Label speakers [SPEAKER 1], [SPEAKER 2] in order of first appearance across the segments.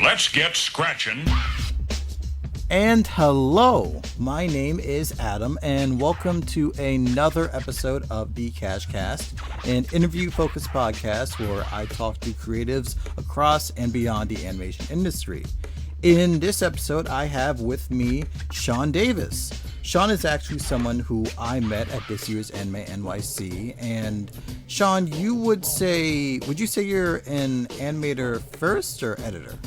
[SPEAKER 1] Let's get scratching.
[SPEAKER 2] And hello, my name is Adam, and welcome to another episode of the KashCast, an interview-focused podcast where I talk to creatives across and beyond the animation industry. In this episode, I have with me Sean Davis. Sean is actually someone who I met at this year's Anime NYC, and Sean, would you say you're an animator first or editor?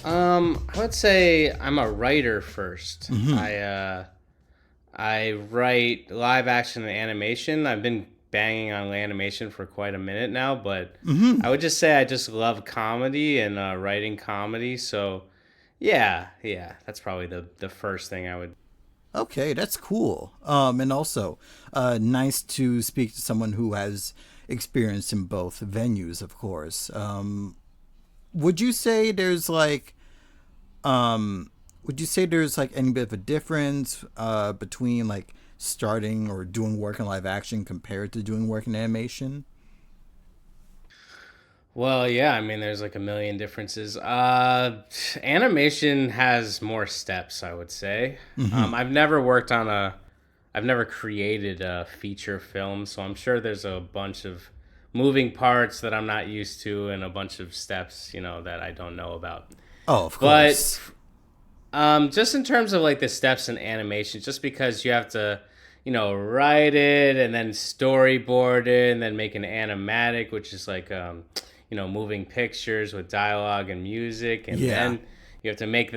[SPEAKER 3] I would say I'm a writer first.
[SPEAKER 2] Mm-hmm.
[SPEAKER 3] I write live action and animation. I've been banging on animation for quite a minute now, but I would just say I just love comedy and writing comedy. So yeah, that's probably the first thing I would.
[SPEAKER 2] Okay, that's cool. And also, nice to speak to someone who has experience in both venues, of course. Would you say there's like any bit of a difference between like starting or doing work in live action compared to doing work in animation?
[SPEAKER 3] Well, yeah, I mean, there's like a million differences. Animation has more steps, I would say. I've never created a feature film, so I'm sure there's a bunch of moving parts that I'm not used to and a bunch of steps, that I don't know about.
[SPEAKER 2] Oh, of course.
[SPEAKER 3] But just in terms of like the steps in animation, just because you have to, write it and then storyboard it and then make an animatic, which is like, moving pictures with dialogue and music, and then you have to make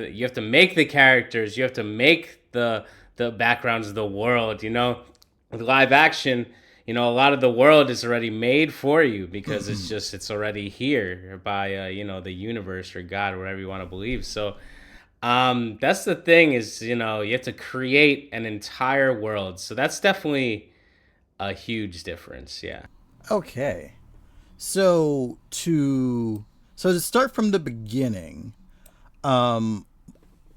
[SPEAKER 3] the characters, you have to make the backgrounds of the world. With live action, a lot of the world is already made for you because it's already here by the universe or God, whatever you want to believe. So that's the thing is, you have to create an entire world. So that's definitely a huge difference. Yeah.
[SPEAKER 2] Okay. So to start from the beginning,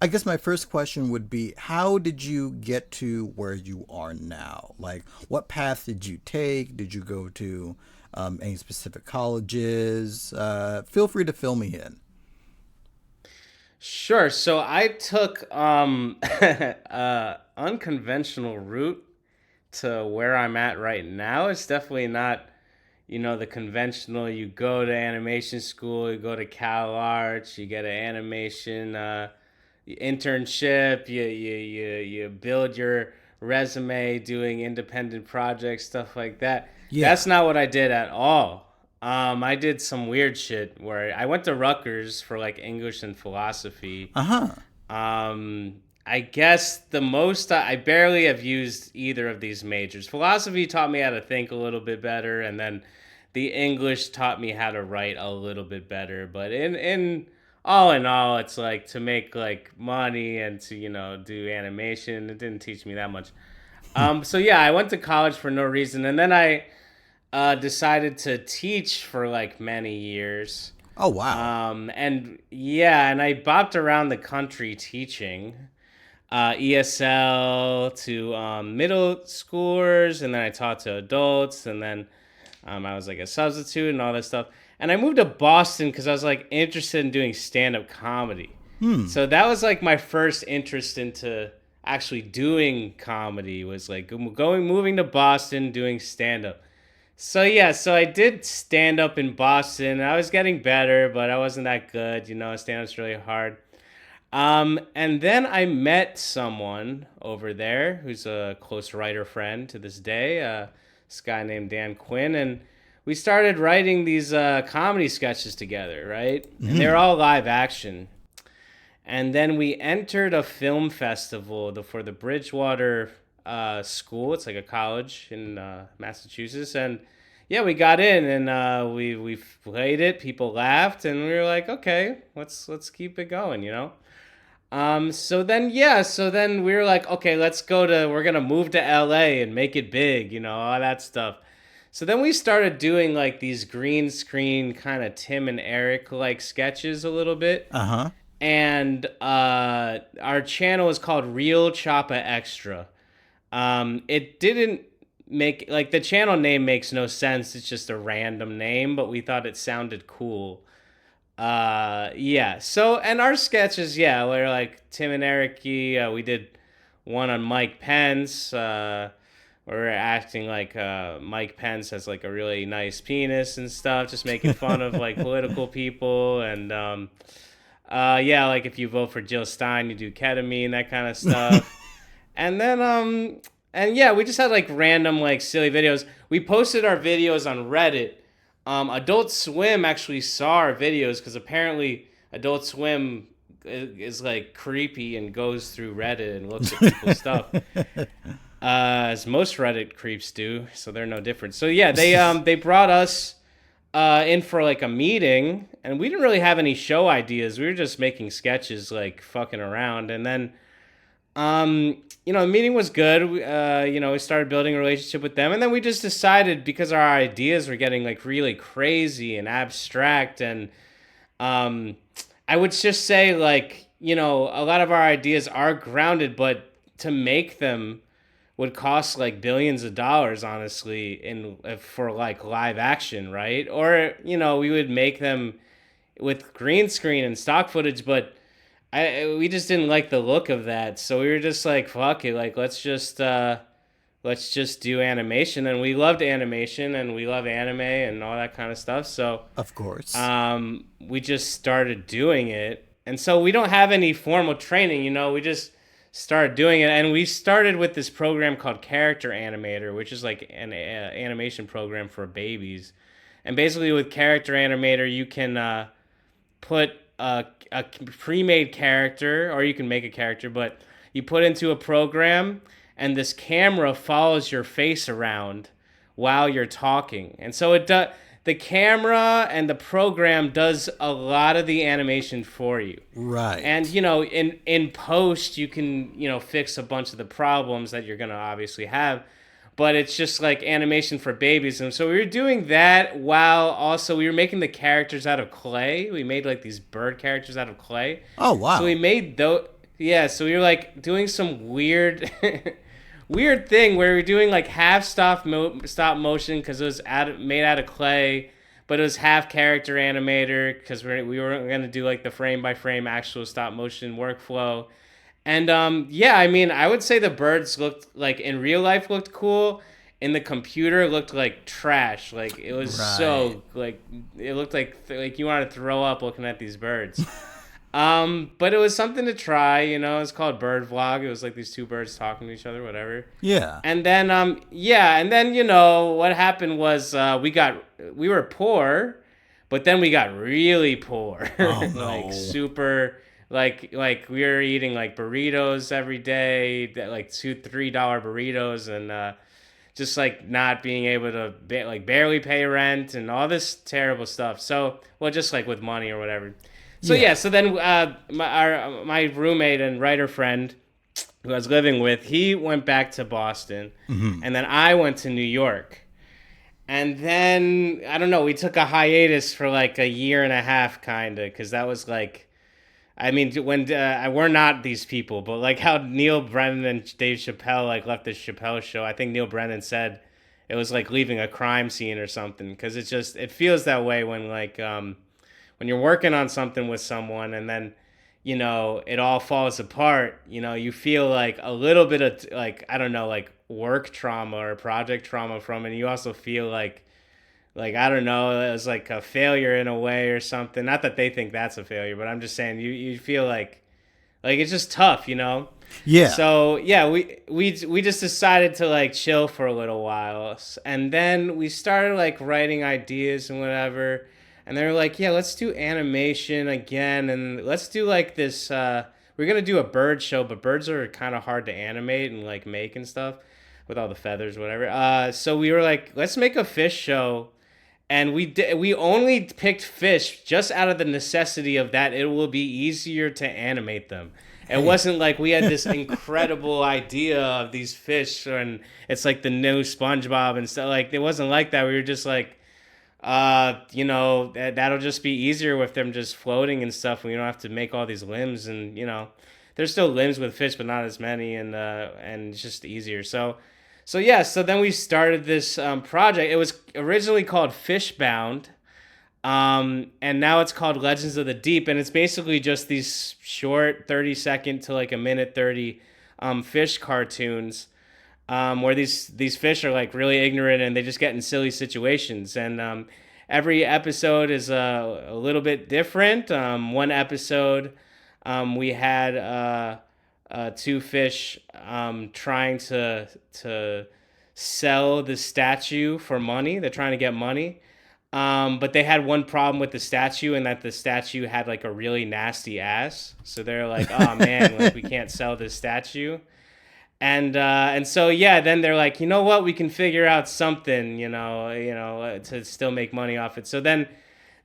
[SPEAKER 2] I guess my first question would be, how did you get to where you are now? Like, what path did you take? Did you go to any specific colleges? Feel free to fill me in.
[SPEAKER 3] Sure. So I took unconventional route to where I'm at right now. It's definitely not, the conventional. You go to animation school, you go to Cal Arts, you get an animation internship, you build your resume doing independent projects, stuff like that.
[SPEAKER 2] Yeah.
[SPEAKER 3] That's not what I did at all. I did some weird shit where I went to Rutgers for like English and philosophy. I guess the most I barely have used either of these majors. Philosophy taught me how to think a little bit better, and then the English taught me how to write a little bit better. But in all, it's like to make like money and to do animation. It didn't teach me that much. So yeah, I went to college for no reason, and then I decided to teach for like many years.
[SPEAKER 2] Oh wow.
[SPEAKER 3] And I bopped around the country teaching ESL to middle schoolers, and then I taught to adults, and then I was like a substitute and all that stuff. And I moved to Boston because I was like interested in doing stand-up comedy. So that was like my first interest into actually doing comedy, was like moving to Boston, doing stand-up. So yeah, so I did stand up in Boston. I was getting better, but I wasn't that good. Stand up's really hard. And then I met someone over there who's a close writer friend to this day. This guy named Dan Quinn, and we started writing these comedy sketches together, right? And they're all live action. And then we entered a film festival for the Bridgewater school. It's like a college in Massachusetts, and yeah, we got in, and we played it. People laughed, and we were like, okay, let's keep it going, So then we were like, okay, we're gonna move to LA and make it big, all that stuff. So then we started doing like these green screen kind of Tim and Eric like sketches a little bit. And our channel is called Real Choppa Extra. It didn't make, like, the channel name makes no sense. It's just a random name, but we thought it sounded cool. Yeah. So, and our sketches, yeah, we're like Tim and Eric. We did one on Mike Pence. Where we're acting like Mike Pence has like a really nice penis and stuff, just making fun of like political people. And yeah, like if you vote for Jill Stein, you do ketamine, that kind of stuff. And then and yeah, we just had like random like silly videos. We posted our videos on Reddit. Adult Swim actually saw our videos because apparently Adult Swim is like creepy and goes through Reddit and looks at people's stuff. As most Reddit creeps do, so they're no different. So yeah, they brought us in for like a meeting, and we didn't really have any show ideas. We were just making sketches, like fucking around, and then the meeting was good. We started building a relationship with them, and then we just decided because our ideas were getting like really crazy and abstract, and I would just say like a lot of our ideas are grounded, but to make them would cost like billions of dollars, honestly, for like live action, right? Or we would make them with green screen and stock footage, but we just didn't like the look of that, so we were just like, fuck it, like let's just do animation, and we loved animation and we love anime and all that kind of stuff. So
[SPEAKER 2] Of course.
[SPEAKER 3] we just started doing it, and so we don't have any formal training. We just started doing it, and we started with this program called Character Animator, which is like an animation program for babies. And basically with Character Animator you can put a pre-made character, or you can make a character, but you put into a program, and this camera follows your face around while you're talking. And so the camera and the program does a lot of the animation for you.
[SPEAKER 2] Right.
[SPEAKER 3] And in post you can fix a bunch of the problems that you're gonna obviously have, but it's just like animation for babies. And so we were doing that while also we were making the characters out of clay. We made like these bird characters out of clay.
[SPEAKER 2] Oh, wow.
[SPEAKER 3] So we made those. Yeah, so we were like doing some weird weird thing where we were doing like half stop motion because it was made out of clay, but it was half character animator because we were going to do like the frame by frame actual stop motion workflow. And yeah, I mean, I would say the birds looked like in real life looked cool. In the computer, it looked like trash. Like it was so like it looked like you wanted to throw up looking at these birds. But it was something to try. It's called Bird Vlog. It was like these two birds talking to each other, whatever.
[SPEAKER 2] Yeah.
[SPEAKER 3] And then what happened was we were poor, but then we got really poor.
[SPEAKER 2] Oh, no.
[SPEAKER 3] Like super. Like we were eating like burritos every day, that like $2-3 burritos, and just like not being able to barely pay rent and all this terrible stuff. So just like with money or whatever. So yeah. So then my roommate and writer friend who I was living with, he went back to Boston, and then I went to New York. And then I don't know, we took a hiatus for like a year and a half, kind of, because that was like. I mean, when we're not these people, but like how Neil Brennan and Dave Chappelle like left the Chappelle show, I think Neil Brennan said it was like leaving a crime scene or something, because it feels that way when like when you're working on something with someone and then it all falls apart. You feel like a little bit of like, I don't know, like work trauma or project trauma from it. And you also feel like I don't know, it was like a failure in a way or something. Not that they think that's a failure, but I'm just saying you feel like it's just tough,
[SPEAKER 2] Yeah.
[SPEAKER 3] So yeah, we just decided to like chill for a little while, and then we started like writing ideas and whatever. And they were like, yeah, let's do animation again, and let's do like this. We're gonna do a bird show, but birds are kind of hard to animate and like make and stuff with all the feathers, whatever. So we were like, let's make a fish show. And we only picked fish just out of the necessity of that it will be easier to animate them. It wasn't like we had this incredible idea of these fish and it's like the new SpongeBob and stuff. Like it wasn't like that. We were just like, that'll just be easier with them just floating and stuff. And we don't have to make all these limbs, and there's still limbs with fish, but not as many, and it's just easier. So then we started this project. It was originally called Fishbound, And now it's called Legends of the Deep, and it's basically just these short 30-second to like a minute 30 fish cartoons, where these fish are like really ignorant and they just get in silly situations. And every episode is a little bit different. One episode, we had two fish trying to sell the statue for money. They're trying to get money. But they had one problem with the statue, and that the statue had like a really nasty ass. So they're like, "Oh man, like we can't sell this statue." And so yeah, then they're like, you know what, we can figure out something, to still make money off it. So then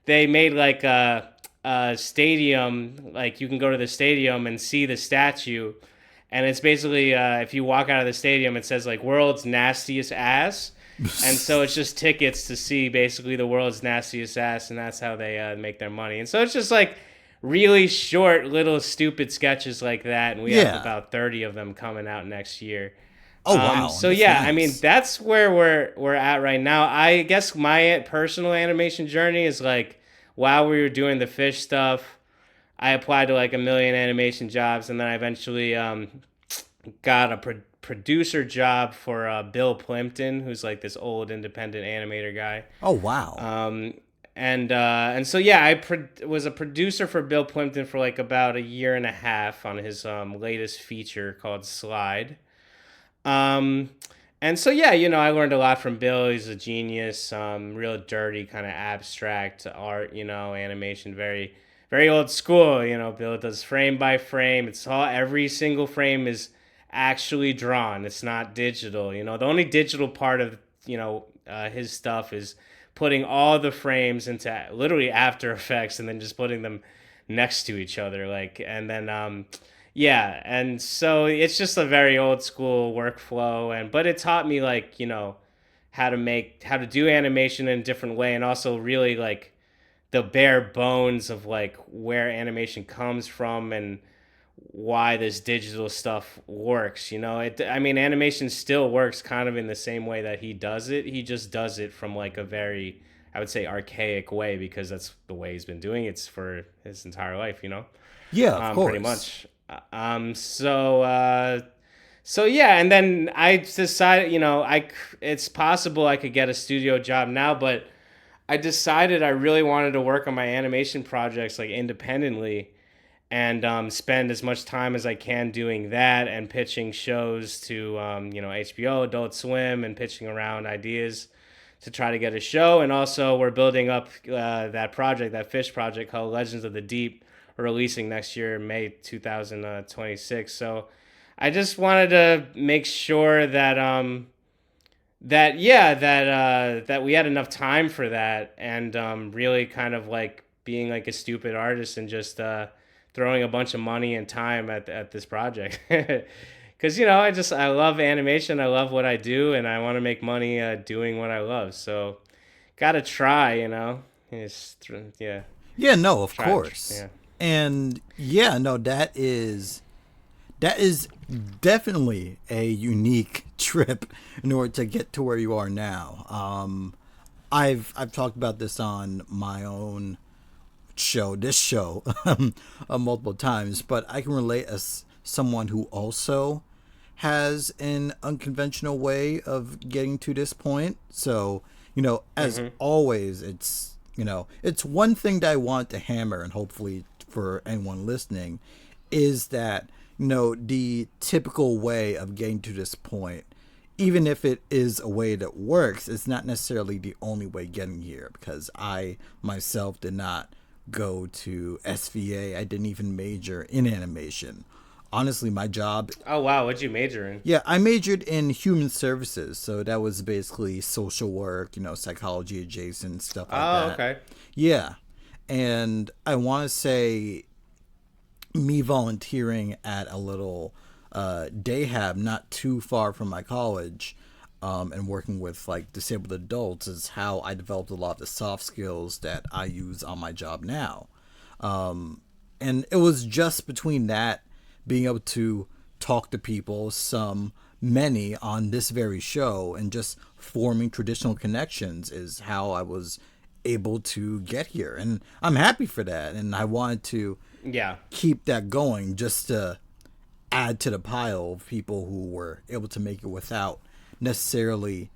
[SPEAKER 3] they made like a stadium, like you can go to the stadium and see the statue, and it's basically if you walk out of the stadium, it says like world's nastiest ass. And so it's just tickets to see basically the world's nastiest ass, and that's how they make their money. And so it's just like really short, little stupid sketches like that, and we have about 30 of them coming out next year.
[SPEAKER 2] Oh wow!
[SPEAKER 3] So
[SPEAKER 2] that's
[SPEAKER 3] yeah,
[SPEAKER 2] nice.
[SPEAKER 3] I mean that's where we're at right now. I guess my personal animation journey is like while we were doing the fish stuff, I applied to like a million animation jobs, and then I eventually got a producer job for Bill Plimpton, who's like this old independent animator guy.
[SPEAKER 2] Oh wow!
[SPEAKER 3] And so yeah, I was a producer for Bill Plimpton for like about a year and a half on his latest feature called Slide. And so yeah, I learned a lot from Bill. He's a genius, real dirty kind of abstract art, animation, very very old school. Bill does frame by frame. It's all every single frame is actually drawn. It's not digital. The only digital part of his stuff is putting all the frames into literally After Effects and then just putting them next to each other, and then yeah, and so it's just a very old school workflow, but it taught me how to do animation in a different way, and also really like the bare bones of like where animation comes from and why this digital stuff works. Animation still works kind of in the same way that he does it. He just does it from like a very, I would say, archaic way, because that's the way he's been doing it for his entire life,
[SPEAKER 2] Yeah, of course.
[SPEAKER 3] Pretty much. So yeah, and then I decided, it's possible I could get a studio job now, but I decided I really wanted to work on my animation projects like independently, and spend as much time as I can doing that and pitching shows to HBO, Adult Swim, and pitching around ideas to try to get a show. And also we're building up that fish project called Legends of the Deep, releasing next year, May 2026. So I just wanted to make sure that that we had enough time for that, and really kind of like being like a stupid artist and just throwing a bunch of money and time at this project. Because I love animation, I love what I do, and I want to make money doing what I love. So gotta try, yeah.
[SPEAKER 2] Yeah, no, of
[SPEAKER 3] Try,
[SPEAKER 2] course.
[SPEAKER 3] yeah.
[SPEAKER 2] And yeah, no, that is definitely a unique trip in order to get to where you are now. I've talked about this on my own this show multiple times, but I can relate as someone who also has an unconventional way of getting to this point. So, as always, it's one thing that I want to hammer, and hopefully for anyone listening, is that, the typical way of getting to this point, even if it is a way that works, it's not necessarily the only way getting here, because I myself did not go to SVA. I didn't even major in animation. Honestly, my job...
[SPEAKER 3] Oh, wow. What'd you major in?
[SPEAKER 2] Yeah, I majored in human services. So that was basically social work, psychology adjacent, stuff like that.
[SPEAKER 3] Oh, okay.
[SPEAKER 2] Yeah. And I want to say me volunteering at a little day hab not too far from my college, and working with like disabled adults is how I developed a lot of the soft skills that I use on my job now. And it was just between that, being able to talk to people, many on this very show, and just forming traditional connections is how I was able to get here, and I'm happy for that. And I wanted to
[SPEAKER 3] Yeah.
[SPEAKER 2] keep that going just to add to the pile of people who were able to make it without necessarily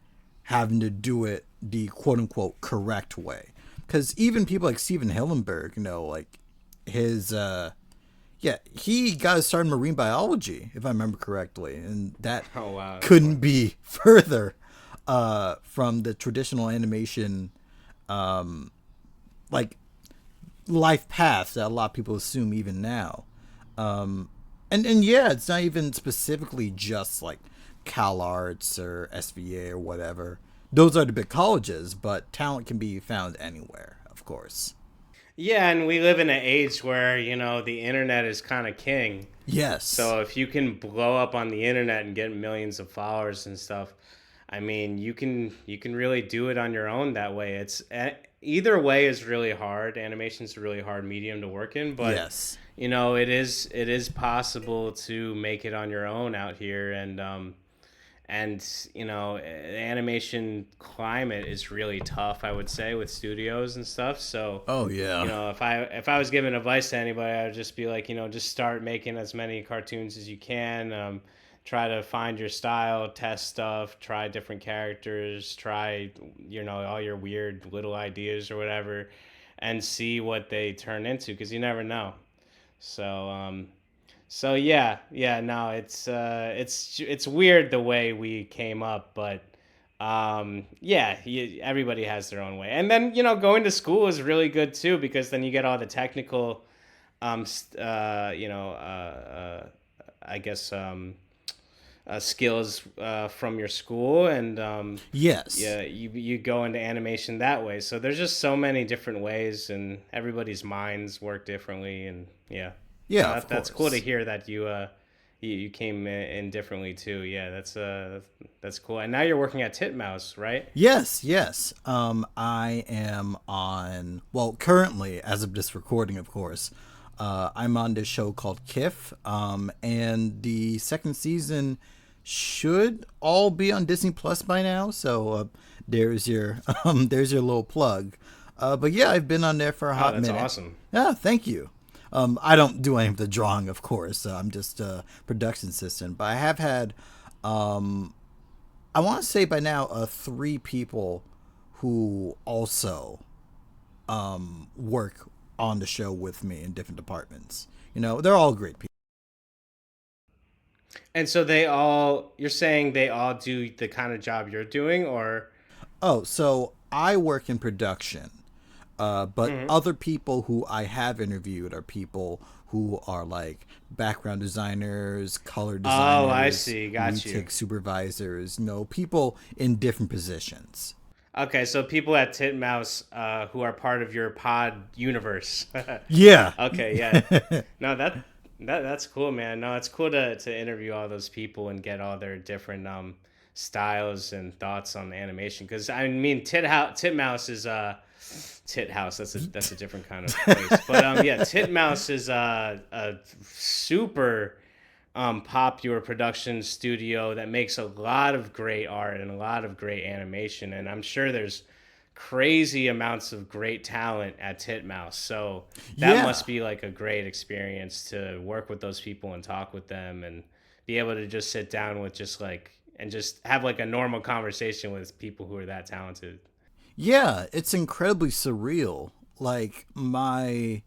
[SPEAKER 2] having to do it the quote unquote correct way. Because even people like Steven Hillenberg, like his, yeah, he got his start in marine biology, if I remember correctly. And that
[SPEAKER 3] Oh wow.
[SPEAKER 2] couldn't be further from the traditional animation, like life path that a lot of people assume even now. And yeah, it's not even specifically just like Cal Arts or SVA or whatever. Those are the big colleges, but talent can be found anywhere, of course.
[SPEAKER 3] Yeah, and we live in an age where, the internet is kind of king.
[SPEAKER 2] Yes.
[SPEAKER 3] So if you can blow up on the internet and get millions of followers and stuff, I mean, you can really do it on your own that way. Either way is really hard. Animation's a really hard medium to work in, but
[SPEAKER 2] Yes.
[SPEAKER 3] it is possible to make it on your own out here, and the animation climate is really tough, I would say, with studios and stuff. So
[SPEAKER 2] Oh yeah.
[SPEAKER 3] if I was giving advice to anybody, I would just be like, just start making as many cartoons as you can. Try to find your style, test stuff, try different characters, try all your weird little ideas or whatever, and see what they turn into, because you never know. So yeah, no, it's weird the way we came up, but yeah, everybody has their own way. And then going to school is really good too, because then you get all the technical, I guess skills from your school, and
[SPEAKER 2] Yes.
[SPEAKER 3] yeah, you go into animation that way. So there's just so many different ways, and everybody's minds work differently, and yeah. So
[SPEAKER 2] Yeah, of
[SPEAKER 3] that's cool to
[SPEAKER 2] course.
[SPEAKER 3] hear that you came in differently too. Yeah, that's cool. And now you're working at Titmouse, right?
[SPEAKER 2] Yes, yes. I am on, well, currently, as of this recording, of course, I'm on this show called KIF, and the second season should all be on Disney Plus by now. So there's your there's your little plug. But yeah, I've been on there for a
[SPEAKER 3] Oh,
[SPEAKER 2] hot
[SPEAKER 3] that's
[SPEAKER 2] minute.
[SPEAKER 3] awesome.
[SPEAKER 2] Yeah, thank you. I don't do any of the drawing, of course. I'm just a production assistant. But I have had, I want to say by now, three people who also work on the show with me in different departments. They're all great people.
[SPEAKER 3] And so you're saying they all do the kind of job you're doing, or?
[SPEAKER 2] Oh, so I work in production, but
[SPEAKER 3] Mhm.
[SPEAKER 2] other people who I have interviewed are people who are like background designers, color
[SPEAKER 3] Oh, I
[SPEAKER 2] designers,
[SPEAKER 3] see. Got you.
[SPEAKER 2] retake supervisors, people in different positions.
[SPEAKER 3] Okay, so people at Titmouse who are part of your pod universe.
[SPEAKER 2] Yeah.
[SPEAKER 3] Okay, yeah. No, that's cool, man. No, it's cool to interview all those people and get all their different styles and thoughts on animation. Because I mean, Titmouse is Tit House. That's a different kind of place. But yeah, Titmouse is a super popular production studio that makes a lot of great art and a lot of great animation. And I'm sure there's crazy amounts of great talent at Titmouse. So that
[SPEAKER 2] Yeah.
[SPEAKER 3] must be like a great experience to work with those people and talk with them and be able to just sit down with and just have like a normal conversation with people who are that talented.
[SPEAKER 2] Yeah, it's incredibly surreal. Like my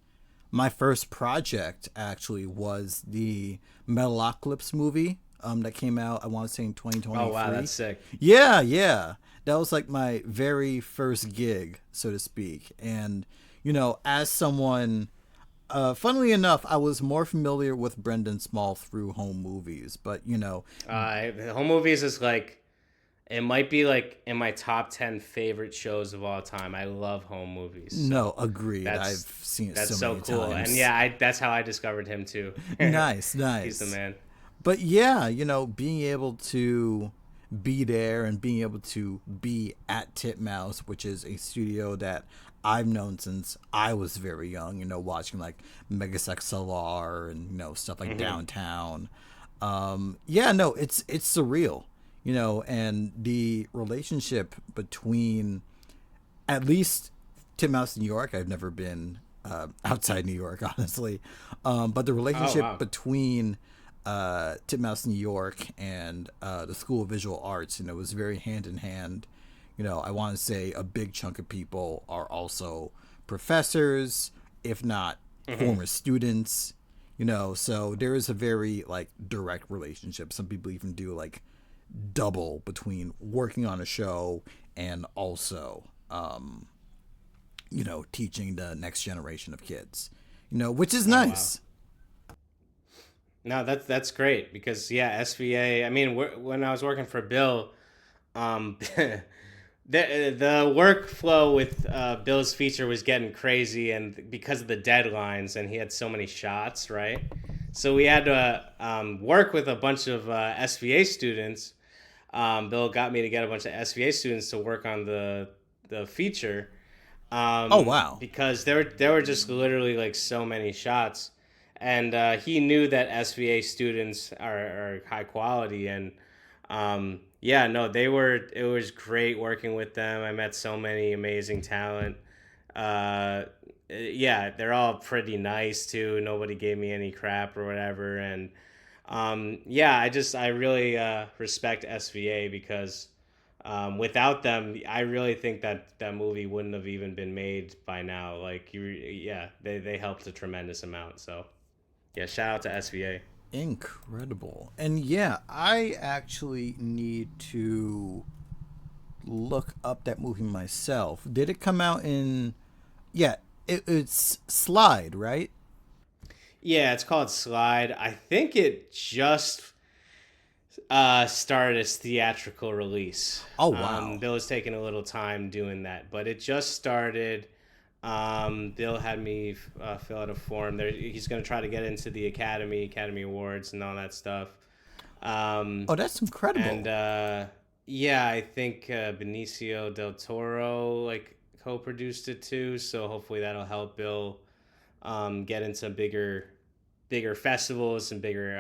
[SPEAKER 2] first project actually was the Metalocalypse movie that came out, I want to say, in
[SPEAKER 3] Oh wow,
[SPEAKER 2] 2023.
[SPEAKER 3] that's sick.
[SPEAKER 2] Yeah, yeah. That was like my very first gig, so to speak. And, as someone, funnily enough, I was more familiar with Brendan Small through home movies, but,
[SPEAKER 3] Home Movies is like, it might be like in my top 10 favorite shows of all time. I love Home Movies.
[SPEAKER 2] no,
[SPEAKER 3] So
[SPEAKER 2] agreed. I've
[SPEAKER 3] that's
[SPEAKER 2] seen it
[SPEAKER 3] that's
[SPEAKER 2] so
[SPEAKER 3] so
[SPEAKER 2] many
[SPEAKER 3] cool. And
[SPEAKER 2] times.
[SPEAKER 3] yeah, that's how I discovered him too.
[SPEAKER 2] Nice,
[SPEAKER 3] He's the
[SPEAKER 2] nice.
[SPEAKER 3] man.
[SPEAKER 2] But yeah, being able to be there and being able to be at Titmouse, which is a studio that I've known since I was very young, watching like Megas XLR and, stuff like
[SPEAKER 3] Hmm.
[SPEAKER 2] Downtown. Yeah, no, it's surreal, and the relationship between at least Titmouse, New York. I've never been outside New York, honestly. But the
[SPEAKER 3] Oh
[SPEAKER 2] relationship
[SPEAKER 3] wow.
[SPEAKER 2] between Titmouse, New York, and the School of Visual Arts, was very hand in hand. I want to say a big chunk of people are also professors, if not
[SPEAKER 3] Hmm.
[SPEAKER 2] former students. So there is a very like direct relationship. Some people even do like double between working on a show and also teaching the next generation of kids, which is
[SPEAKER 3] Oh wow.
[SPEAKER 2] nice.
[SPEAKER 3] No, that's great because yeah, SVA. I mean, when I was working for Bill, the the workflow with Bill's feature was getting crazy, and because of the deadlines, and he had so many shots, right? So we had to work with a bunch of SVA students. Bill got me to get a bunch of SVA students to work on the feature,
[SPEAKER 2] Oh wow.
[SPEAKER 3] because there were just literally like so many shots, and he knew that SVA students are high quality, and yeah, no, they were. It was great working with them. I met so many amazing talent. Uh, yeah, they're all pretty nice too. Nobody gave me any crap or whatever, and yeah, I really respect SVA because without them, I really think that that movie wouldn't have even been made by now. Like yeah, they helped a tremendous amount. So yeah, shout out to SVA.
[SPEAKER 2] Incredible. And yeah, I actually need to look up that movie myself. Did it come out in? Yeah, it's Slide, right?
[SPEAKER 3] Yeah, it's called Slide. I think it just started its theatrical release.
[SPEAKER 2] Oh wow.
[SPEAKER 3] Bill was taking a little time doing that, but it just started. Bill had me fill out a form. There, he's going to try to get into the Academy Awards, and all that stuff. Um,
[SPEAKER 2] Oh, that's
[SPEAKER 3] and
[SPEAKER 2] incredible.
[SPEAKER 3] yeah, I think Benicio del Toro like co-produced it too. So hopefully that'll help Bill get into bigger festivals and bigger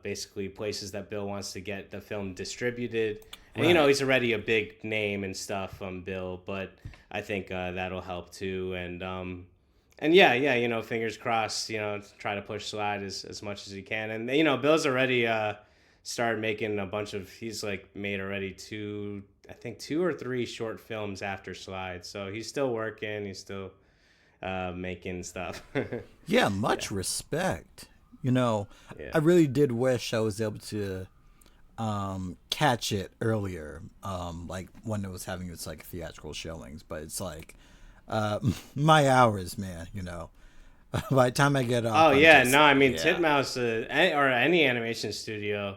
[SPEAKER 3] basically places that Bill wants to get the film distributed. And
[SPEAKER 2] Right.
[SPEAKER 3] he's already a big name and stuff, Bill, but I think that'll help too. And yeah, yeah, fingers crossed. Try to push Slide as much as he can. And Bill's already started making a bunch of. He's like made already I think two or three short films after Slide. So he's still working. He's still making stuff.
[SPEAKER 2] Yeah,
[SPEAKER 3] Yeah,
[SPEAKER 2] much respect.
[SPEAKER 3] yeah.
[SPEAKER 2] I really did wish I was able to catch it earlier, like when it was having its like theatrical showings. But it's like my hours, man. By the time I get
[SPEAKER 3] Oh
[SPEAKER 2] up, I'm
[SPEAKER 3] yeah,
[SPEAKER 2] just
[SPEAKER 3] no, I mean
[SPEAKER 2] yeah.
[SPEAKER 3] Titmouse or any animation studio,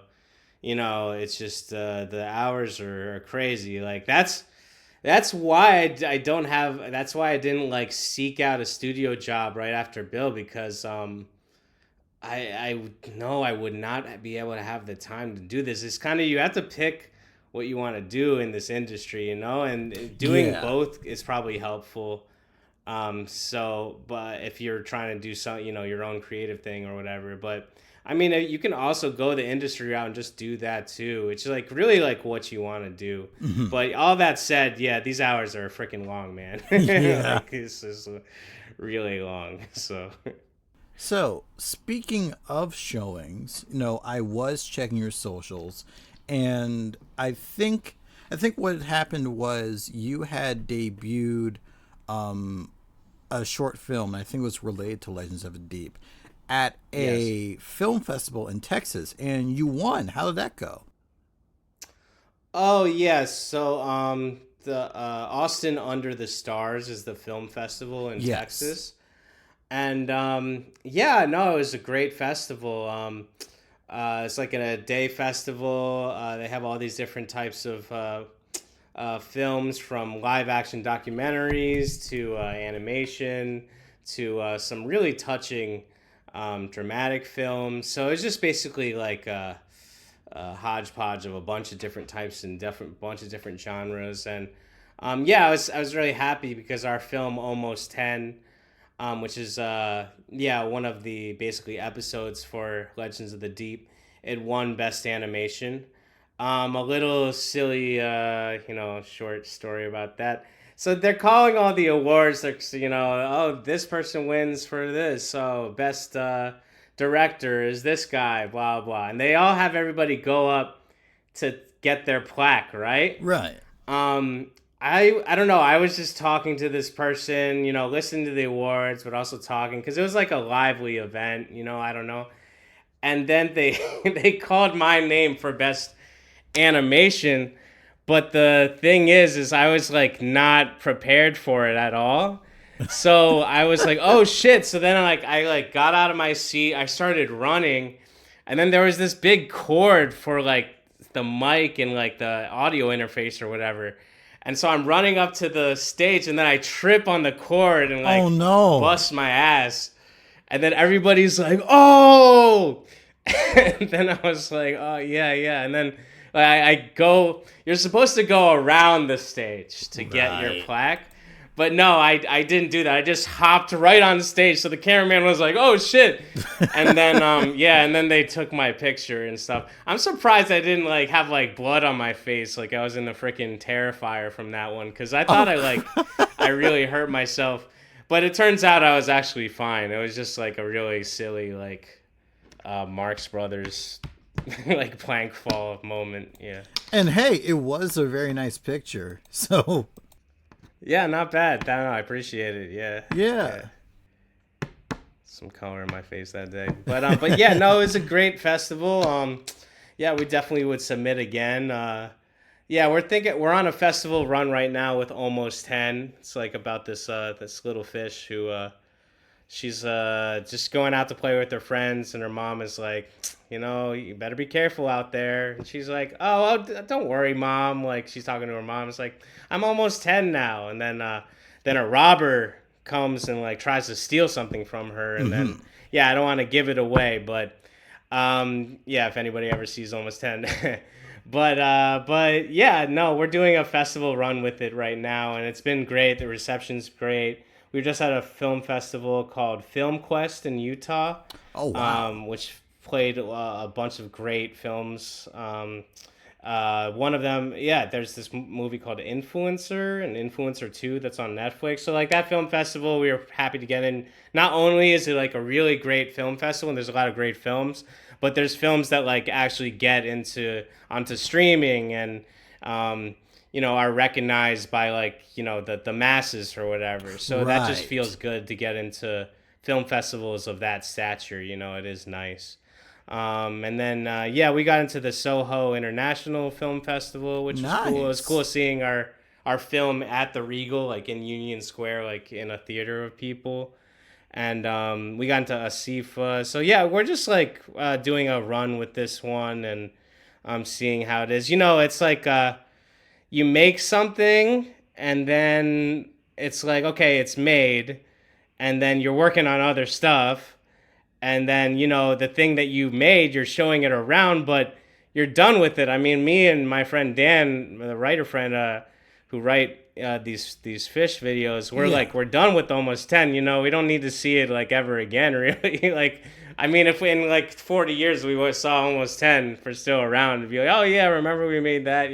[SPEAKER 3] it's just the hours are crazy. Like that's why I don't have. That's why I didn't like seek out a studio job right after Bill because I know I would not be able to have the time to do this. It's kind of you have to pick what you want to do in this industry, and doing
[SPEAKER 2] Yeah.
[SPEAKER 3] both is probably helpful. So, but if you're trying to do some, your own creative thing or whatever, but I mean, you can also go the industry route and just do that too. It's like really like what you want to do.
[SPEAKER 2] Mhm.
[SPEAKER 3] But all that said, yeah, these hours are freaking long, man.
[SPEAKER 2] Yeah.
[SPEAKER 3] Like this is really long. So,
[SPEAKER 2] So, speaking of showings, I was checking your socials, and I think what had happened was you had debuted a short film. I think it was related to Legends of the Deep at
[SPEAKER 3] yes.
[SPEAKER 2] a film festival in Texas, and you won. How did that go?
[SPEAKER 3] Oh, yes. So, the Austin Under the Stars is the film festival in
[SPEAKER 2] Yes.
[SPEAKER 3] Texas. And yeah, no, it was a great festival. It's like a day festival. They have all these different types of films, from live action documentaries to animation to some really touching dramatic films. So it's just basically like a hodgepodge of a bunch of different types and different bunch of different genres. And yeah, I was really happy because our film Almost 10, which is yeah, one of the basically episodes for Legends of the Deep. It won Best Animation. A little silly, short story about that. So they're calling all the awards. They're, oh, this person wins for this. So best director is this guy, blah, blah. And they all have everybody go up to get their plaque, right?
[SPEAKER 2] Right.
[SPEAKER 3] Um, I don't know. I was just talking to this person, listening to the awards, but also talking because it was like a lively event, I don't know. And then they they called my name for best animation, but the thing is I was like not prepared for it at all. So I was like, oh shit. So then I got out of my seat, I started running, and then there was this big cord for like the mic and like the audio interface or whatever. And so I'm running up to the stage and then I trip on the cord and like
[SPEAKER 2] Oh no.
[SPEAKER 3] bust my ass. And then everybody's like, oh! And then I was like, oh, yeah, yeah. And then I go, you're supposed to go around the stage to get your plaque. But no, I didn't do that. I just hopped right on stage. So the cameraman was like, oh, shit. And then, and then they took my picture and stuff. I'm surprised I didn't, like, have, like, blood on my face. Like, I was in the freaking Terrifier from that one. Because I thought I really hurt myself. But it turns out I was actually fine. It was just, like, a really silly, like, Marx Brothers, like, plank fall moment. Yeah.
[SPEAKER 2] And, hey, it was a very nice picture. So...
[SPEAKER 3] Yeah, not bad. No, I appreciate it. Yeah. Some color in my face that day. But yeah, no, it was a great festival. Yeah, we definitely would submit again. Yeah, we're on a festival run right now with Almost 10. It's like about this little fish who she's just going out to play with her friends, and her mom is like, you better be careful out there. And she's like, oh, don't worry, Mom. Like, she's talking to her mom. It's like, I'm almost 10 now. And then a robber comes and like tries to steal something from her. And then, I don't want to give it away, but if anybody ever sees Almost 10. But yeah, no, we're doing a festival run with it right now, and it's been great. The reception's great. We just had a film festival called Film Quest in Utah.
[SPEAKER 2] Oh, wow.
[SPEAKER 3] Which played a bunch of great films. One of them, there's this movie called Influencer and Influencer 2 that's on Netflix. So like that film festival, we were happy to get in. Not only is it like a really great film festival and there's a lot of great films, but there's films that like actually get onto streaming and are recognized by like the masses or whatever. So that just feels good to get into film festivals of that stature. It is nice. And then we got into the Soho International Film Festival, which is cool. It was cool seeing our film at the Regal, like in Union Square, like in a theater of people. And we got into Asifa. So yeah, we're just like doing a run with this one and seeing how it is. It's like you make something and then it's like, okay, it's made, and then you're working on other stuff. And then, the thing that you made, you're showing it around, but you're done with it. I mean, me and my friend Dan, the writer friend who write these fish videos, we're done with Almost 10. We don't need to see it like ever again, really. Like, I mean, if in like 40 years we saw Almost 10 for still around, it'd be like, oh yeah, remember we made that,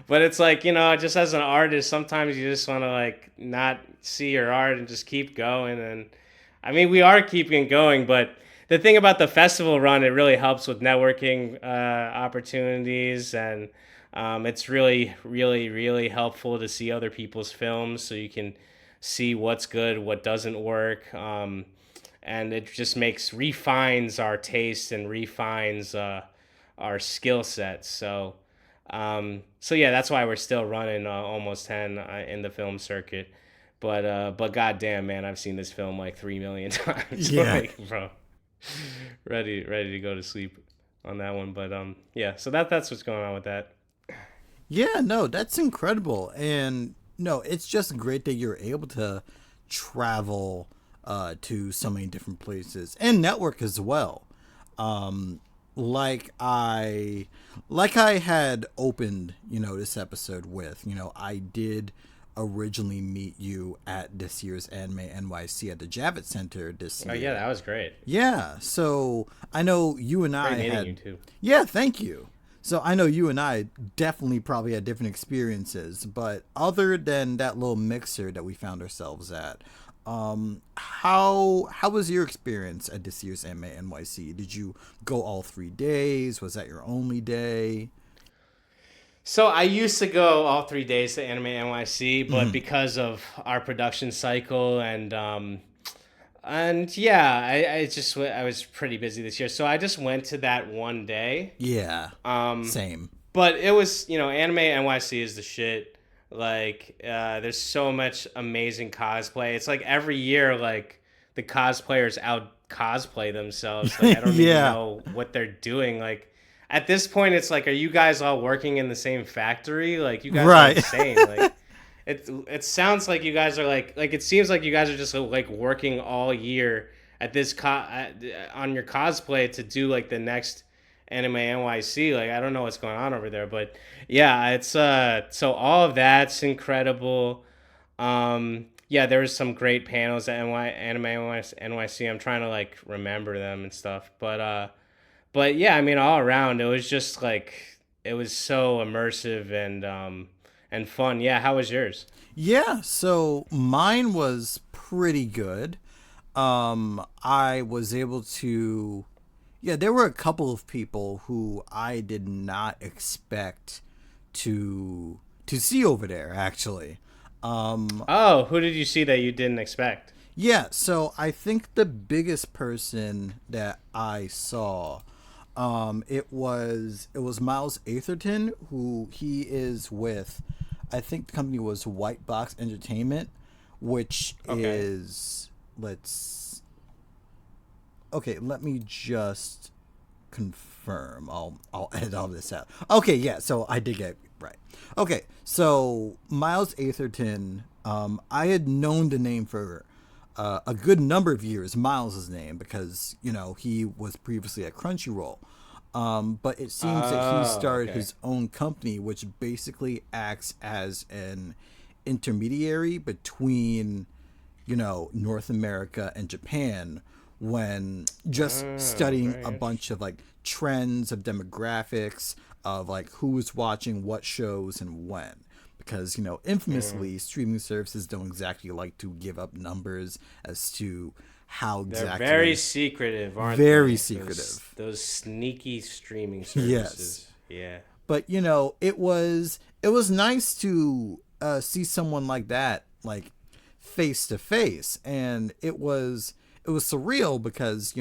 [SPEAKER 3] But it's like, just as an artist, sometimes you just want to like not see your art and just keep going. And I mean, we are keeping going, but the thing about the festival run, it really helps with networking opportunities, and it's really, really, really helpful to see other people's films so you can see what's good, what doesn't work, and it just refines our taste and refines our skill set. So yeah, that's why we're still running Almost 10 in the film circuit. But goddamn, man, I've seen this film like 3 million times.
[SPEAKER 2] Yeah.
[SPEAKER 3] Like, bro, ready to go to sleep on that one. But yeah, so that's what's going on with that.
[SPEAKER 2] Yeah, no, that's incredible. And no, it's just great that you're able to travel to so many different places and network as well. Like I had opened, this episode with, I did originally meet you at this year's Anime NYC at the Javits Center this year.
[SPEAKER 3] Oh yeah, that was great.
[SPEAKER 2] Yeah, so I know you and I
[SPEAKER 3] great
[SPEAKER 2] had
[SPEAKER 3] meeting you too.
[SPEAKER 2] Yeah, thank you. So I know you and I definitely probably had different experiences, but other than that little mixer that we found ourselves at, how was your experience at this year's Anime NYC? Did you go all 3 days? Was that your only day?
[SPEAKER 3] So I used to go all 3 days to Anime NYC, but
[SPEAKER 2] Mm-hmm.
[SPEAKER 3] because of our production cycle and yeah, I was pretty busy this year, so I just went to that one day.
[SPEAKER 2] Yeah,
[SPEAKER 3] Um,
[SPEAKER 2] same.
[SPEAKER 3] but it was, Anime NYC is the shit. Like, there's so much amazing cosplay. It's like every year, like the cosplayers out cosplay themselves. Like, I don't even
[SPEAKER 2] Yeah,
[SPEAKER 3] know what they're doing. Like, at this point, it's like, are you guys all working in the same factory? Like, you guys are
[SPEAKER 2] right.
[SPEAKER 3] insane. Like, it sounds like you guys are like it seems like you guys are just like working all year at this on your cosplay to do like the next Anime NYC. Like, I don't know what's going on over there, but yeah, it's so all of that's incredible. Yeah, there was some great panels at Anime NYC. I'm trying to like remember them and stuff, but yeah, I mean, all around it was just like it was so immersive and fun. Yeah, how was yours?
[SPEAKER 2] Yeah, so mine was pretty good. I was able to, yeah, there were a couple of people who I did not expect to see over there actually.
[SPEAKER 3] Oh, who did you see that you didn't expect?
[SPEAKER 2] Yeah, so I think the biggest person that I saw, it was Miles Atherton, who he is with. I think the company was White Box Entertainment, which
[SPEAKER 3] Okay.
[SPEAKER 2] is okay. Let me just confirm. I'll edit all this out. Okay, yeah. So I did get it right. Okay, so Miles Atherton. I had known the name for a good number of years. Miles' name because he was previously at Crunchyroll. But it seems that he
[SPEAKER 3] Oh,
[SPEAKER 2] started
[SPEAKER 3] okay.
[SPEAKER 2] his own company, which basically acts as an intermediary between North America and Japan when just
[SPEAKER 3] Oh,
[SPEAKER 2] studying
[SPEAKER 3] very
[SPEAKER 2] a bunch
[SPEAKER 3] interesting.
[SPEAKER 2] of like trends of demographics of like who's watching what shows and when, because
[SPEAKER 3] Mm.
[SPEAKER 2] infamously streaming services don't exactly like to give up numbers as to how
[SPEAKER 3] They're very
[SPEAKER 2] exactly.
[SPEAKER 3] secretive, aren't
[SPEAKER 2] Very
[SPEAKER 3] they? Those
[SPEAKER 2] secretive.
[SPEAKER 3] those sneaky streaming
[SPEAKER 2] Yes,
[SPEAKER 3] services. Yeah.
[SPEAKER 2] but it was nice to see someone like that, like face to face, and it was surreal because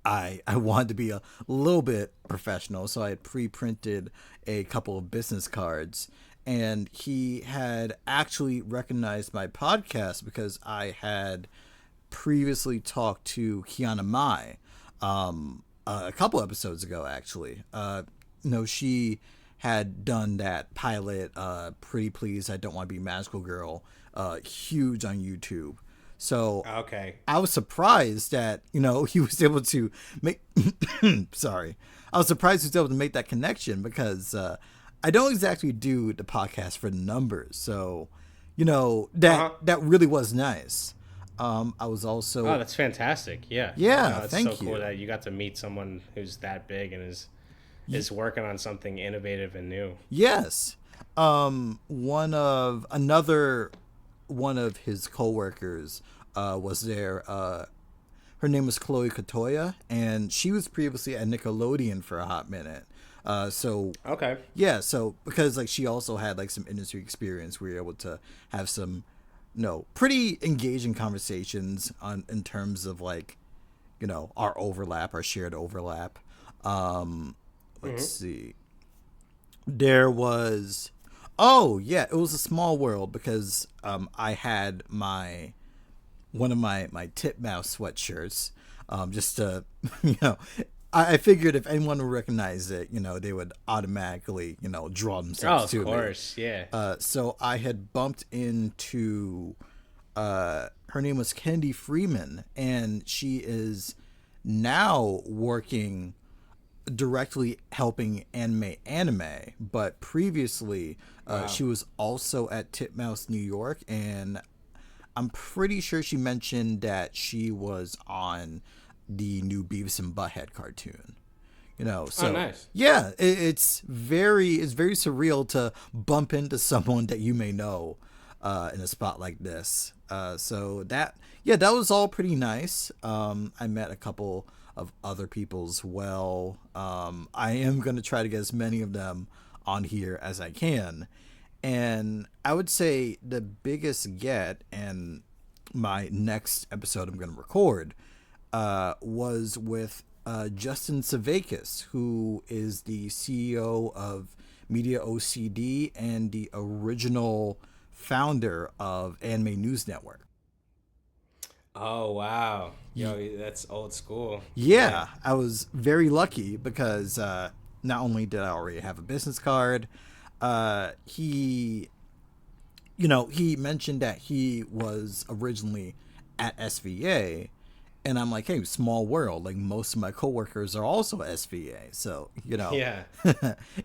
[SPEAKER 2] I wanted to be a little bit professional, so I had pre-printed a couple of business cards, and he had actually recognized my podcast because I had previously talked to Kiana Mai a couple episodes ago, actually. She had done that pilot, Pretty Please, I Don't Want to Be a Magical Girl, huge on YouTube. So
[SPEAKER 3] Okay.
[SPEAKER 2] I was surprised that, he was able to make, sorry, I was surprised he was able to make that connection because I don't exactly do the podcast for the numbers. So,
[SPEAKER 3] Uh
[SPEAKER 2] that
[SPEAKER 3] huh.
[SPEAKER 2] that really was nice. I was
[SPEAKER 3] Oh,
[SPEAKER 2] also,
[SPEAKER 3] that's fantastic. Yeah.
[SPEAKER 2] yeah,
[SPEAKER 3] No, it's so
[SPEAKER 2] thank
[SPEAKER 3] cool
[SPEAKER 2] you.
[SPEAKER 3] that you got to meet someone who's that big and is working on something innovative and new.
[SPEAKER 2] Yes. One of his coworkers was there. Her name was Chloe Katoya, and she was previously at Nickelodeon for a hot minute. So
[SPEAKER 3] Okay.
[SPEAKER 2] yeah, so because like she also had like some industry experience, we were able to have some, pretty engaging conversations on in terms of like, our overlap, our shared overlap. Um, let's
[SPEAKER 3] Hmm.
[SPEAKER 2] see. There was, oh yeah, it was a small world because I had my one of my titmouse sweatshirts, just to you know I figured if anyone would recognize it, they would automatically draw
[SPEAKER 3] Oh,
[SPEAKER 2] themselves
[SPEAKER 3] of
[SPEAKER 2] to me.
[SPEAKER 3] course. Yeah.
[SPEAKER 2] So I had bumped into, her name was Candy Freeman, and she is now working directly helping anime, but previously
[SPEAKER 3] Wow.
[SPEAKER 2] she was also at Titmouse New York, and I'm pretty sure she mentioned that she was on the new Beavis and Butthead cartoon.
[SPEAKER 3] Oh, nice.
[SPEAKER 2] yeah, it's very surreal to bump into someone that you may know in a spot like this. So that was all pretty nice. I met a couple of other people as well. I am going to try to get as many of them on here as I can. And I would say the biggest get, and my next episode I'm going to record, was with Justin Savakis, who is the CEO of Media OCD and the original founder of Anime News Network.
[SPEAKER 3] Oh, wow. Yo, that's old school.
[SPEAKER 2] Yeah, I was very lucky because not only did I already have a business card, he mentioned that he was originally at SVA, and I'm like, hey, small world. Like, most of my coworkers are also SVA, so
[SPEAKER 3] Yeah.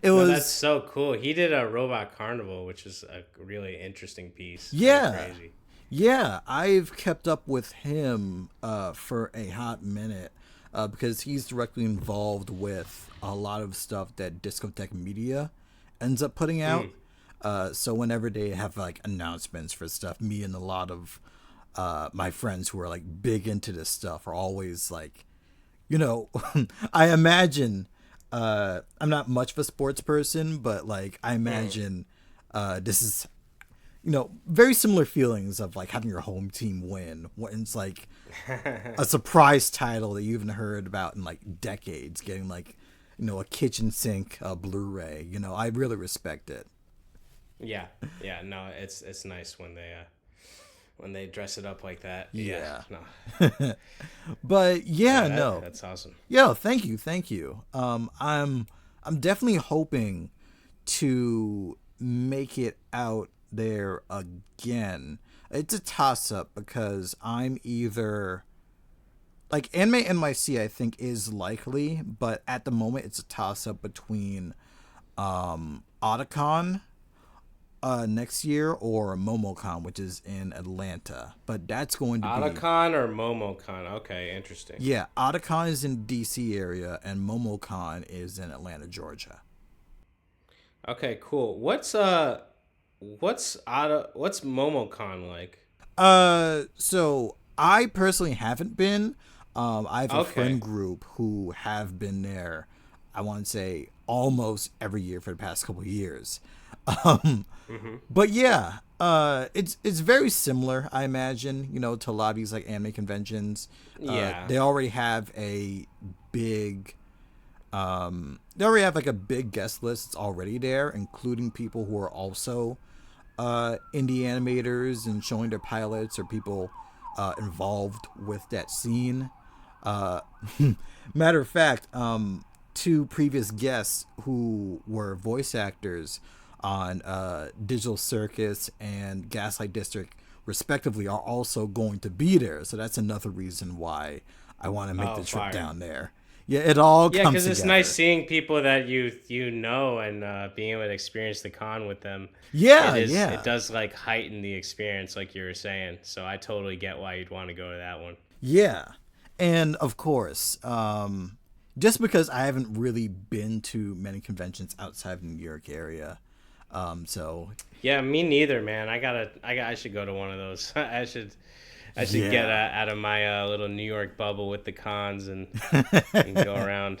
[SPEAKER 3] That's so cool. He did a Robot Carnival, which is a really interesting piece.
[SPEAKER 2] Yeah.
[SPEAKER 3] Crazy.
[SPEAKER 2] Yeah, I've kept up with him for a hot minute because he's directly involved with a lot of stuff that Discotheque Media ends up putting out. So whenever they have like announcements for stuff, me and a lot of my friends who are like big into this stuff are always like, I imagine I'm not much of a sports person, but like I imagine this is very similar feelings of like having your home team win when it's like a surprise title that you haven't heard about in like decades, getting like, a kitchen sink Blu-ray. I really respect it.
[SPEAKER 3] Yeah. No, it's nice when they dress it up like that.
[SPEAKER 2] Yeah.
[SPEAKER 3] No.
[SPEAKER 2] But no,
[SPEAKER 3] that's awesome.
[SPEAKER 2] Yeah, thank you. I'm definitely hoping to make it out there again. It's a toss up because I'm either like Anime NYC I think is likely, but at the moment it's a toss up between Otakon next year or MomoCon, which is in Atlanta. But that's going to be
[SPEAKER 3] Otakon or MomoCon. Okay, interesting.
[SPEAKER 2] Yeah, Otakon is in DC area and MomoCon is in Atlanta, Georgia.
[SPEAKER 3] Okay, cool. What's MomoCon like?
[SPEAKER 2] So I personally haven't been. I have a friend group who have been there. I want to say almost every year for the past couple of years. But yeah, it's very similar, I imagine, to a lot of these like anime conventions.
[SPEAKER 3] Yeah.
[SPEAKER 2] They already have a big like a big guest list already there, including people who are also indie animators and showing their pilots or people involved with that scene. Matter of fact, two previous guests who were voice actors on Digital Circus and Gaslight District respectively are also going to be there, so that's another reason why I want to make the trip down there. Yeah, it all comes
[SPEAKER 3] because it's
[SPEAKER 2] together.
[SPEAKER 3] nice seeing people that you know and being able to experience the con with them.
[SPEAKER 2] It
[SPEAKER 3] does like heighten the experience, like you were saying. So I totally get why you'd want to go to that one.
[SPEAKER 2] Yeah, and of course, just because I haven't really been to many conventions outside of the New York area, so
[SPEAKER 3] yeah, me neither, man. I should go to one of those. I should get out of my little New York bubble with the cons and go around.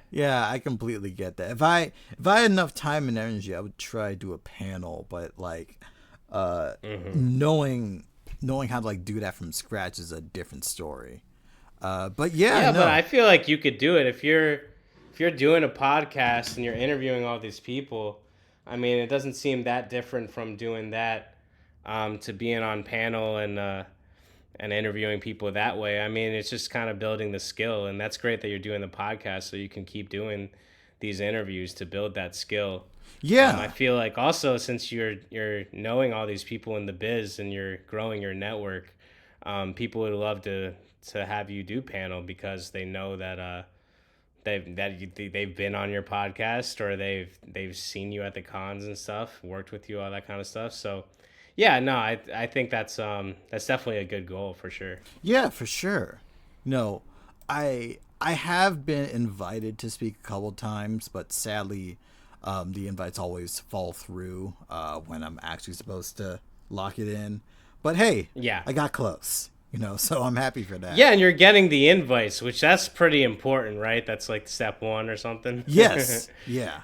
[SPEAKER 2] Yeah, I completely get that. If I had enough time and energy, I would try to do a panel, but like knowing how to like do that from scratch is a different story. But
[SPEAKER 3] but I feel like you could do it if you're doing a podcast and you're interviewing all these people. I mean, it doesn't seem that different from doing that to being on panel and interviewing people that way. I mean, it's just kind of building the skill, and that's great that you're doing the podcast so you can keep doing these interviews to build that skill.
[SPEAKER 2] Yeah.
[SPEAKER 3] I feel like also since you're knowing all these people in the biz and you're growing your network, people would love to have you do panel because they know that they've been on your podcast or they've seen you at the cons and stuff, worked with you, all that kind of stuff. So yeah, no, I think that's definitely a good goal for sure.
[SPEAKER 2] Yeah, for sure. No, I I have been invited to speak a couple times, but sadly, the invites always fall through when I'm actually supposed to lock it in. But hey,
[SPEAKER 3] Yeah.
[SPEAKER 2] I got close, so I'm happy for that.
[SPEAKER 3] Yeah, and you're getting the invites, which that's pretty important, right? That's like step one or something.
[SPEAKER 2] Yes. Yeah.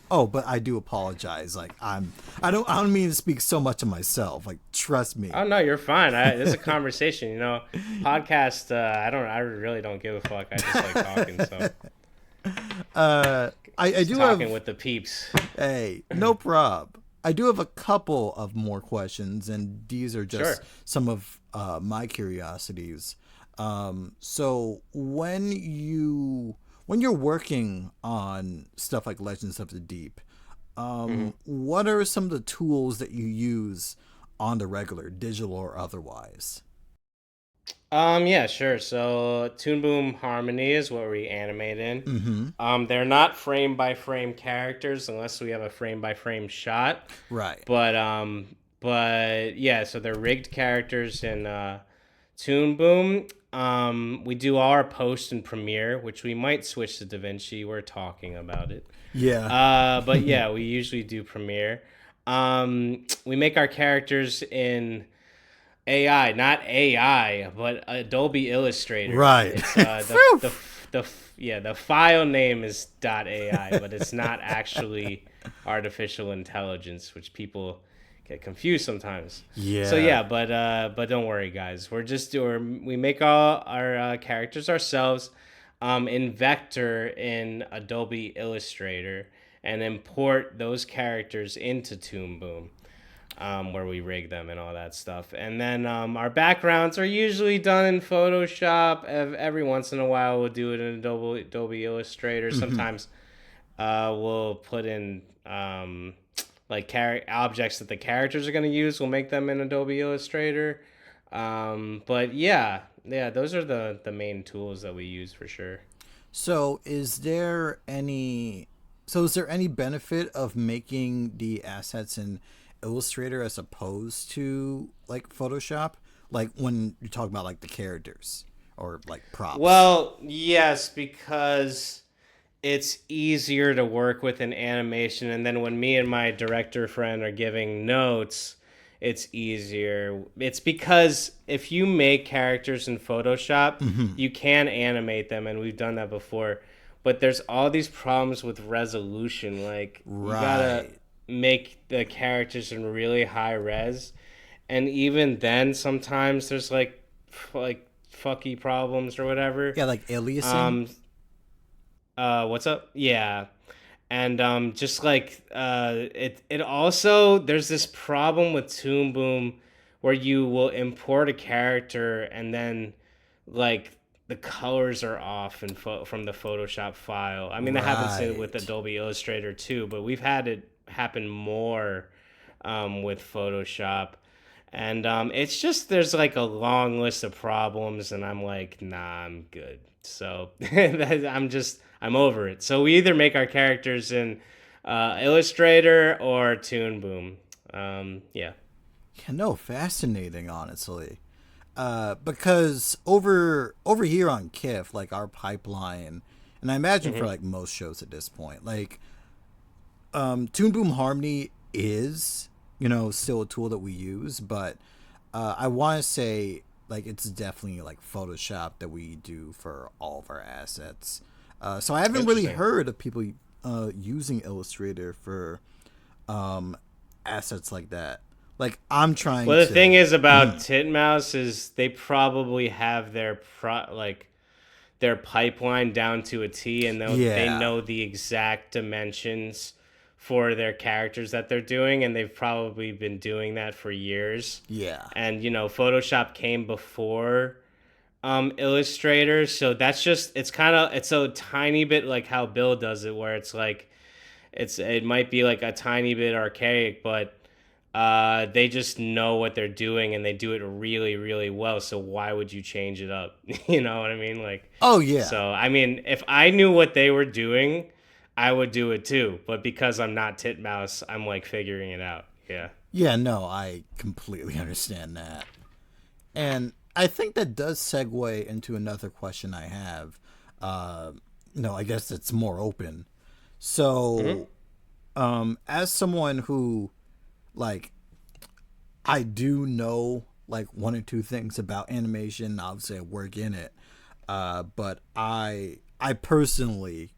[SPEAKER 2] Oh, but I do apologize. Like I don't mean to speak so much of myself. Like, trust me.
[SPEAKER 3] Oh no, you're fine. It's a conversation, Podcast. I really don't give a fuck. I just like talking. So
[SPEAKER 2] I do
[SPEAKER 3] talking
[SPEAKER 2] have
[SPEAKER 3] with the peeps.
[SPEAKER 2] Hey, no prob. I do have a couple of more questions, and these are just
[SPEAKER 3] Sure.
[SPEAKER 2] some of my curiosities. So when you're working on stuff like Legends of the Deep, what are some of the tools that you use on the regular, digital or otherwise?
[SPEAKER 3] Yeah, sure. So Toon Boom Harmony is what we animate in.
[SPEAKER 2] Mm-hmm.
[SPEAKER 3] They're not frame by frame characters unless we have a frame by frame shot.
[SPEAKER 2] Right.
[SPEAKER 3] But yeah, so they're rigged characters in Toon Boom. We do our post and Premiere, which we might switch to DaVinci. We're talking about it.
[SPEAKER 2] Yeah.
[SPEAKER 3] But yeah, we usually do Premiere. We make our characters in AI, not AI, but Adobe Illustrator.
[SPEAKER 2] Right.
[SPEAKER 3] It's the file name is .ai, but it's not actually artificial intelligence, which people get confused sometimes.
[SPEAKER 2] Yeah.
[SPEAKER 3] So yeah, but don't worry, guys. We make all our characters ourselves, in Vector in Adobe Illustrator, and import those characters into Toon Boom. Where we rig them and all that stuff. And then our backgrounds are usually done in Photoshop. Every once in a while, we'll do it in Adobe Illustrator. Sometimes we'll put in objects that the characters are going to use. We'll make them in Adobe Illustrator. But yeah, those are the main tools that we use for sure.
[SPEAKER 2] So is there any benefit of making the assets in Illustrator as opposed to like Photoshop? Like when you talk about like the characters or like props?
[SPEAKER 3] Well, yes, because it's easier to work with an animation, and then when me and my director friend are giving notes, it's easier. It's because if you make characters in Photoshop, you can animate them, and we've done that before. But there's all these problems with resolution. Like, you gotta make the characters in really high res, and even then, sometimes there's like fucky problems or whatever.
[SPEAKER 2] Yeah, like aliasing.
[SPEAKER 3] What's up? Yeah. And just like it also, there's this problem with Toon Boom where you will import a character and then like the colors are off from the Photoshop file. I mean, that happens with Adobe Illustrator too, but we've had it happen more with Photoshop. And it's just, there's like a long list of problems, and I'm like, nah, I'm good. So I'm over it. So we either make our characters in Illustrator or Toon Boom. Yeah.
[SPEAKER 2] Yeah, no, fascinating, honestly. Because over here on KIF, like our pipeline, and I imagine for like most shows at this point, like Toon Boom Harmony is, still a tool that we use, but I want to say like it's definitely like Photoshop that we do for all of our assets. So I haven't really heard of people using Illustrator for assets like that. Like I'm trying.
[SPEAKER 3] Well, the thing is about Titmouse is they probably have their pipeline down to a T, and they know the exact dimensions for their characters that they're doing, and they've probably been doing that for years.
[SPEAKER 2] Yeah.
[SPEAKER 3] And Photoshop came before Illustrator, so that's just, it's a tiny bit like how Bill does it, where it's like it might be like a tiny bit archaic, but they just know what they're doing and they do it really, really well. So why would you change it up? You know what I mean? Like,
[SPEAKER 2] oh yeah.
[SPEAKER 3] So I mean, if I knew what they were doing, I would do it too. But because I'm not Titmouse, I'm like figuring it out. Yeah.
[SPEAKER 2] Yeah, no, I completely understand that. And I think that does segue into another question I have. I guess it's more open.
[SPEAKER 3] Mm-hmm.
[SPEAKER 2] So, as someone who, like, I do know like one or two things about animation. Obviously, I work in it, but I personally,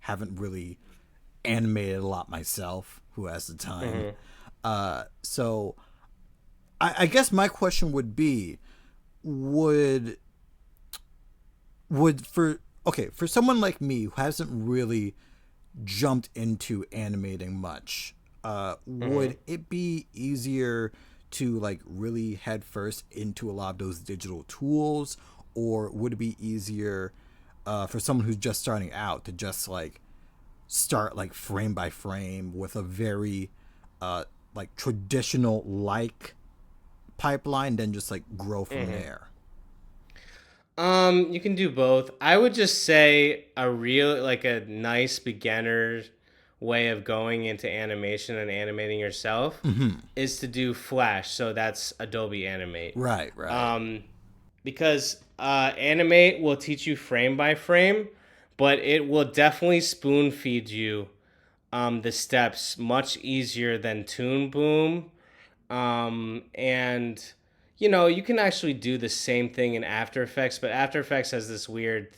[SPEAKER 2] haven't really animated a lot myself. Who has the time?
[SPEAKER 3] Mm-hmm.
[SPEAKER 2] So I guess my question would be: would would for someone like me who hasn't really jumped into animating much,
[SPEAKER 3] Mm-hmm.
[SPEAKER 2] would it be easier to like really head first into a lot of those digital tools, or would it be easier for someone who's just starting out to just like start like frame by frame with a very uh, like traditional like pipeline, then just like grow from
[SPEAKER 3] Mm-hmm.
[SPEAKER 2] there?
[SPEAKER 3] You can do both. I would just say a nice beginner way of going into animation and animating yourself
[SPEAKER 2] Mm-hmm.
[SPEAKER 3] is to do Flash. So that's Adobe Animate.
[SPEAKER 2] Right, right.
[SPEAKER 3] Um, because Animate will teach you frame by frame, but it will definitely spoon feed you the steps much easier than Toon Boom. And you can actually do the same thing in After Effects, but After Effects has this weird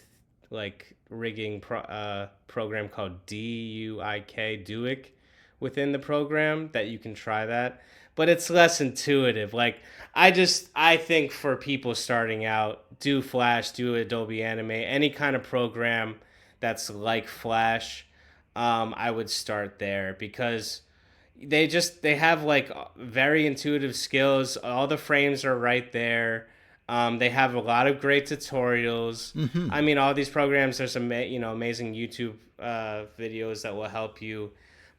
[SPEAKER 3] like rigging program called Duik within the program that you can try that, but it's less intuitive. Like I think for people starting out, do Flash, do Adobe Animate, any kind of program that's like Flash. I would start there because they have like very intuitive skills. All the frames are right there. They have a lot of great tutorials.
[SPEAKER 2] Mm-hmm.
[SPEAKER 3] I mean, all these programs, there's some amazing YouTube videos that will help you,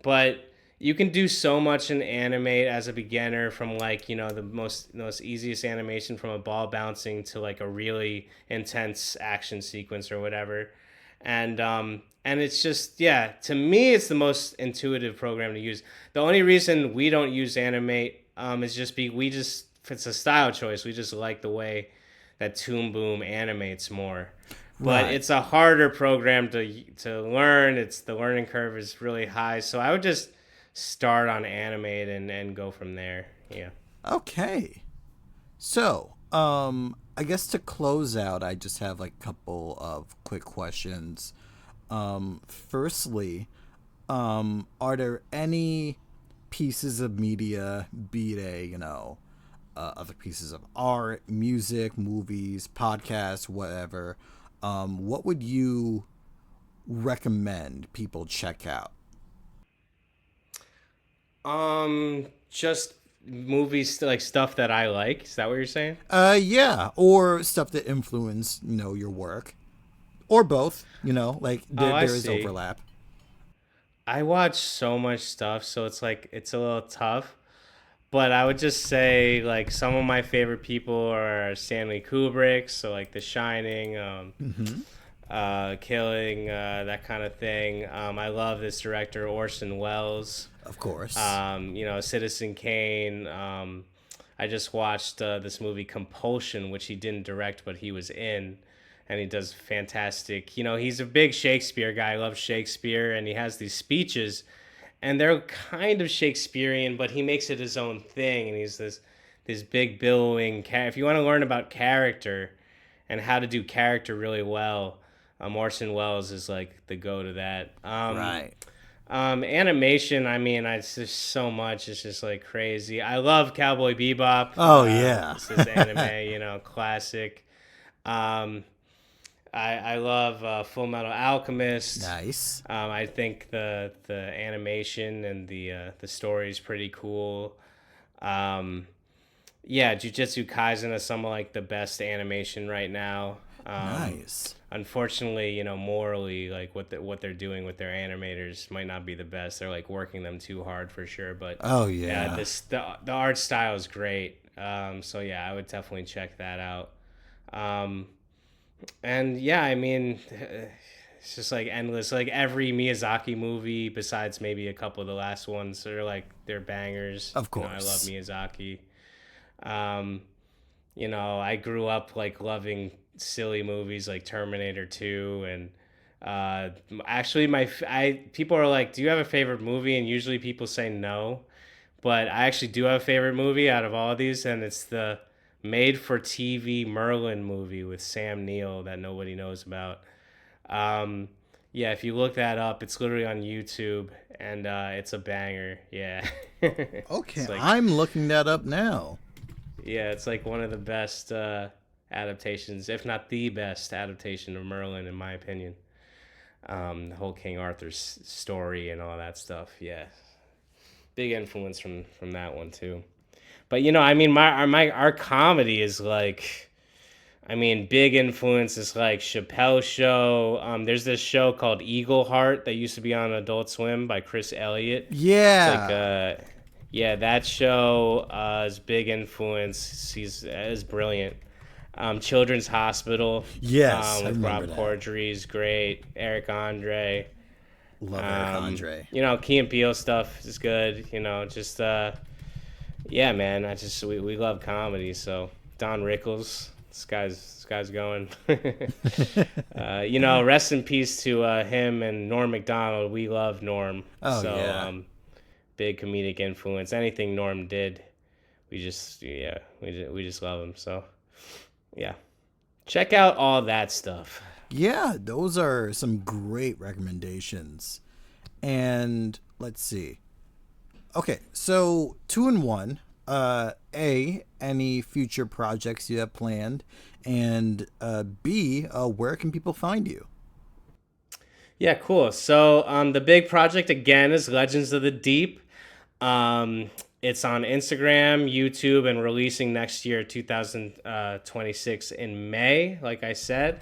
[SPEAKER 3] but you can do so much in Animate as a beginner, from like the most easiest animation from a ball bouncing to like a really intense action sequence or whatever. And it's just, yeah, to me it's the most intuitive program to use. The only reason we don't use Animate is just we just, it's a style choice. We just like the way that Toon Boom animates more. But
[SPEAKER 2] Right.
[SPEAKER 3] it's a harder program to learn. It's the learning curve is really high. So I would just start on Animate and go from there. Yeah.
[SPEAKER 2] Okay. So, I guess to close out, I just have like a couple of quick questions. Firstly, are there any pieces of media, be they, other pieces of art, music, movies, podcasts, whatever, what would you recommend people check out?
[SPEAKER 3] Just movies like stuff that I like. Is that what you're saying?
[SPEAKER 2] Yeah, or stuff that influence, your work, or both. Like
[SPEAKER 3] Oh, I
[SPEAKER 2] there is
[SPEAKER 3] see.
[SPEAKER 2] overlap.
[SPEAKER 3] I watch so much stuff, so it's like it's a little tough. But I would just say like some of my favorite people are Stanley Kubrick, so like The Shining,
[SPEAKER 2] Mm-hmm.
[SPEAKER 3] Killing, that kind of thing. I love this director Orson Welles.
[SPEAKER 2] Of course.
[SPEAKER 3] Citizen Kane. I just watched this movie Compulsion, which he didn't direct, but he was in, and he does fantastic. He's a big Shakespeare guy. I love Shakespeare, and he has these speeches, and they're kind of Shakespearean, but he makes it his own thing, and he's this big billowing. If you want to learn about character and how to do character really well, Orson Welles is like the go to that.
[SPEAKER 2] Right.
[SPEAKER 3] Animation, I mean, it's just so much. It's just like crazy. I love Cowboy Bebop.
[SPEAKER 2] Oh yeah.
[SPEAKER 3] This is anime, classic. Um, I love Full Metal Alchemist.
[SPEAKER 2] Nice.
[SPEAKER 3] I think the animation and the story is pretty cool. Um, yeah, Jujutsu Kaisen is some of like the best animation right now.
[SPEAKER 2] Nice.
[SPEAKER 3] Unfortunately, morally, like what they're doing with their animators might not be the best. They're like working them too hard for sure. But
[SPEAKER 2] Oh
[SPEAKER 3] yeah,
[SPEAKER 2] yeah.
[SPEAKER 3] the art style is great. So yeah, I would definitely check that out. Um, and yeah, I mean, it's just like endless. Like every Miyazaki movie, besides maybe a couple of the last ones, they're bangers.
[SPEAKER 2] Of
[SPEAKER 3] I love
[SPEAKER 2] course.
[SPEAKER 3] Miyazaki. Um, I grew up like loving silly movies like Terminator 2 and actually people are like, "Do you have a favorite movie?" And usually people say no, but I actually do have a favorite movie out of all of these, and it's the made for TV Merlin movie with Sam Neill that nobody knows about. Um, yeah, if you look that up, it's literally on YouTube, and it's a banger. Yeah,
[SPEAKER 2] Okay,
[SPEAKER 3] it's like
[SPEAKER 2] I'm looking that up now.
[SPEAKER 3] yeah, it's like one of the best adaptations, if not the best adaptation of Merlin, in my opinion. The whole King Arthur's story and all that stuff. Yeah, big influence from that one too. But I mean, our comedy is like, I mean, big influences like Chappelle Show. There's this show called Eagle Heart that used to be on Adult Swim by Chris Elliott. It's like,
[SPEAKER 2] Yeah.
[SPEAKER 3] yeah, that show is big influence. He's is brilliant. Children's Hospital
[SPEAKER 2] Yes, I
[SPEAKER 3] with
[SPEAKER 2] remember
[SPEAKER 3] Rob
[SPEAKER 2] that.
[SPEAKER 3] Corddry is great. Eric Andre.
[SPEAKER 2] Love Eric Andre.
[SPEAKER 3] Key and Peele stuff is good. Just yeah, man. We love comedy. So Don Rickles, this guy's going. Rest in peace to him and Norm Macdonald. We love Norm.
[SPEAKER 2] Oh
[SPEAKER 3] So
[SPEAKER 2] yeah.
[SPEAKER 3] big comedic influence. Anything Norm did, we just love him. So yeah, check out all that stuff.
[SPEAKER 2] Yeah, those are some great recommendations. And let's see. Okay, so 2 and 1. Any future projects you have planned, and B, where can people find you?
[SPEAKER 3] Yeah, cool. So the big project again is Legends of the Deep. It's on Instagram, YouTube, and releasing next year, 2026 in May. Like I said,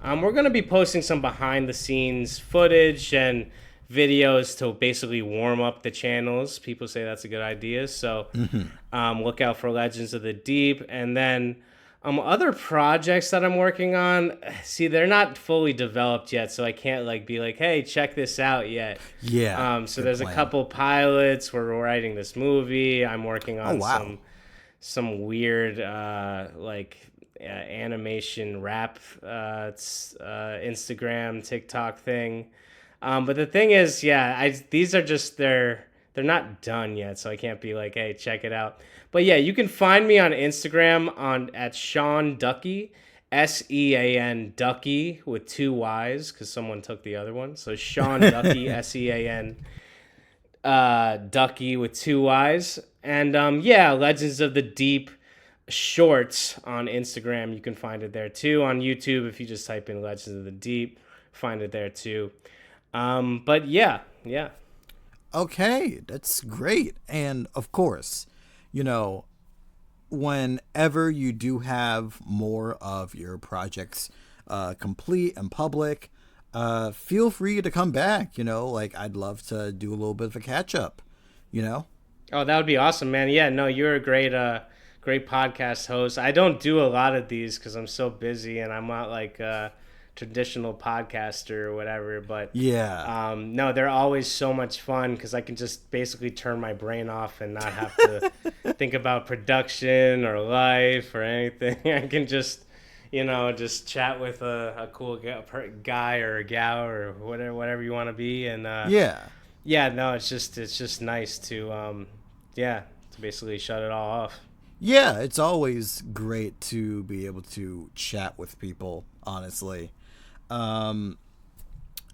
[SPEAKER 3] we're gonna be posting some behind the scenes footage and videos to basically warm up the channels. People say that's a good idea, so look out for Legends of the Deep, and then other projects that I'm working on. See, they're not fully developed yet, so I can't like be like, "Hey, check this out" yet.
[SPEAKER 2] Yeah,
[SPEAKER 3] So
[SPEAKER 2] good
[SPEAKER 3] there's a
[SPEAKER 2] plan.
[SPEAKER 3] couple pilots. We're writing this movie. I'm working
[SPEAKER 2] Oh
[SPEAKER 3] on
[SPEAKER 2] wow.
[SPEAKER 3] some weird animation rap Instagram TikTok thing. But the thing is, yeah, these are just they're not done yet, so I can't be like, hey, check it out. But yeah, you can find me on Instagram on at Sean Ducky, Sean Ducky with 2 Y's because someone took the other one. So Sean Ducky, Sean Ducky with 2 Y's, and yeah, Legends of the Deep shorts on Instagram. You can find it there too. On YouTube, if you just type in Legends of the Deep, find it there too. But yeah, yeah.
[SPEAKER 2] Okay, that's great. And of course, you know, whenever you do have more of your projects complete and public, feel free to come back. Like I'd love to do a little bit of a catch up. You know?
[SPEAKER 3] Oh, that would be awesome, man. Yeah, no, you're a great podcast host. I don't do a lot of these because I'm so busy and I'm not like a traditional podcaster or whatever. But
[SPEAKER 2] Yeah.
[SPEAKER 3] no, they're always so much fun because I can just basically turn my brain off and not have to think about production or life or anything. I can just chat with a cool guy or a gal or whatever you want to be, and
[SPEAKER 2] Yeah.
[SPEAKER 3] yeah, no, it's just nice to yeah, to basically shut it all off.
[SPEAKER 2] Yeah, it's always great to be able to chat with people, honestly. Um,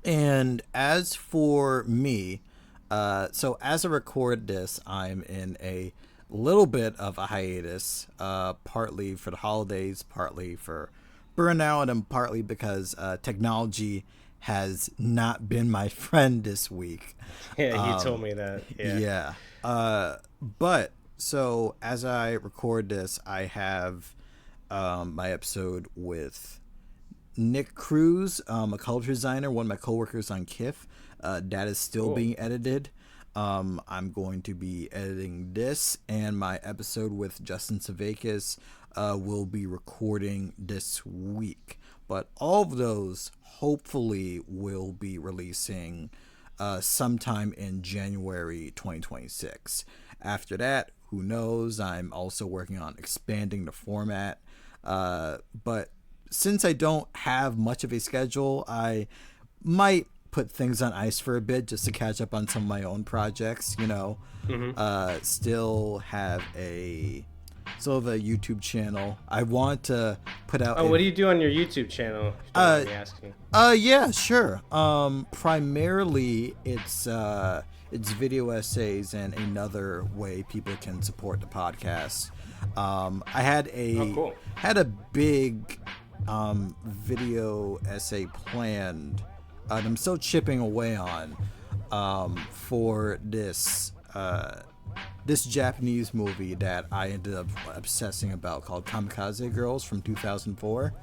[SPEAKER 2] and as for me, so as I record this, I'm in a little bit of a hiatus, partly for the holidays, partly for burnout, and partly because technology has not been my friend this week.
[SPEAKER 3] Yeah, you told me that. Yeah.
[SPEAKER 2] Yeah. But so as I record this, I have my episode with Nick Cruz, a culture designer, one of my coworkers on KIF. That is still
[SPEAKER 3] Cool.
[SPEAKER 2] being edited. I'm going to be editing this, and my episode with Justin Savakis will be recording this week. But all of those hopefully will be releasing sometime in January 2026. After that, who knows? I'm also working on expanding the format. But since I don't have much of a schedule, I might put things on ice for a bit just to catch up on some of my own projects, still have a YouTube channel. I want to put out
[SPEAKER 3] what do you do on your YouTube channel? If you don't mind me asking.
[SPEAKER 2] Yeah, sure. Primarily it's video essays and another way people can support the podcast. I had a big video essay planned that I'm still chipping away on for this Japanese movie that I ended up obsessing about called Kamikaze Girls from 2004.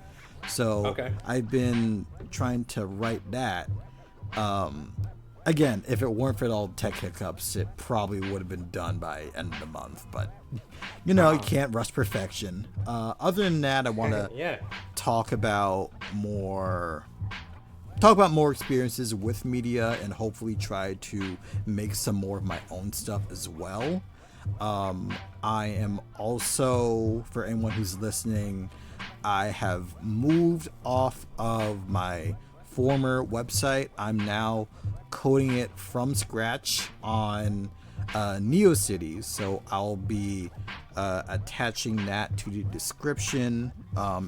[SPEAKER 2] So I've been trying to write that. Again, if it weren't for all the tech hiccups, it probably would have been done by end of the month. But, you can't rush perfection. Other than that, I want to talk about more experiences with media and hopefully try to make some more of my own stuff as well. I am also, for anyone who's listening, I have moved off of my former website. I'm now coding it from scratch on NeoCities, so I'll be attaching that to the description.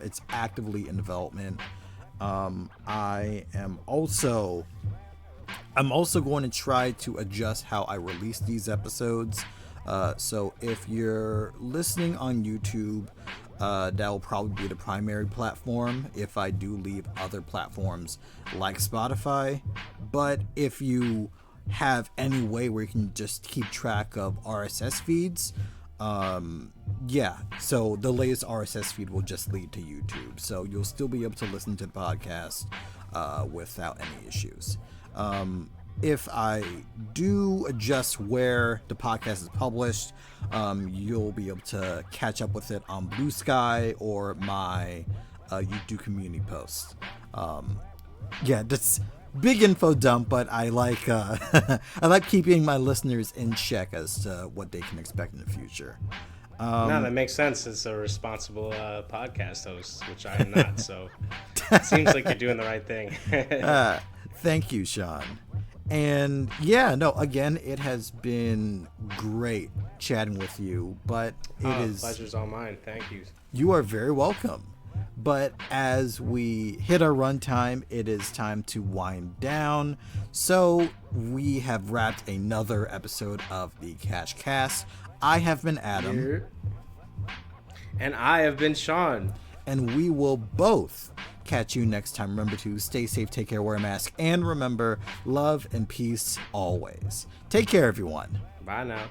[SPEAKER 2] It's actively in development. I'm also going to try to adjust how I release these episodes. So if you're listening on YouTube, that will probably be the primary platform if I do leave other platforms like Spotify. But if you have any way where you can just keep track of RSS feeds, so the latest RSS feed will just lead to YouTube. So you'll still be able to listen to the podcast without any issues. If I do adjust where the podcast is published, you'll be able to catch up with it on Blue Sky or my YouTube community post. That's big info dump, but I like I like keeping my listeners in check as to what they can expect in the future.
[SPEAKER 3] No, that makes sense. It's a responsible podcast host, which I am not. So it seems like you're doing the right thing.
[SPEAKER 2] Thank you, Sean. And again, it has been great chatting with you, but
[SPEAKER 3] pleasure's all mine. Thank you.
[SPEAKER 2] You are very welcome. But as we hit our runtime, it is time to wind down. So we have wrapped another episode of the KashCast. I have been Adam.
[SPEAKER 3] And I have been Sean.
[SPEAKER 2] And we will both catch you next time. Remember to stay safe, take care, wear a mask, and remember, love and peace always. Take care, everyone.
[SPEAKER 3] Bye now.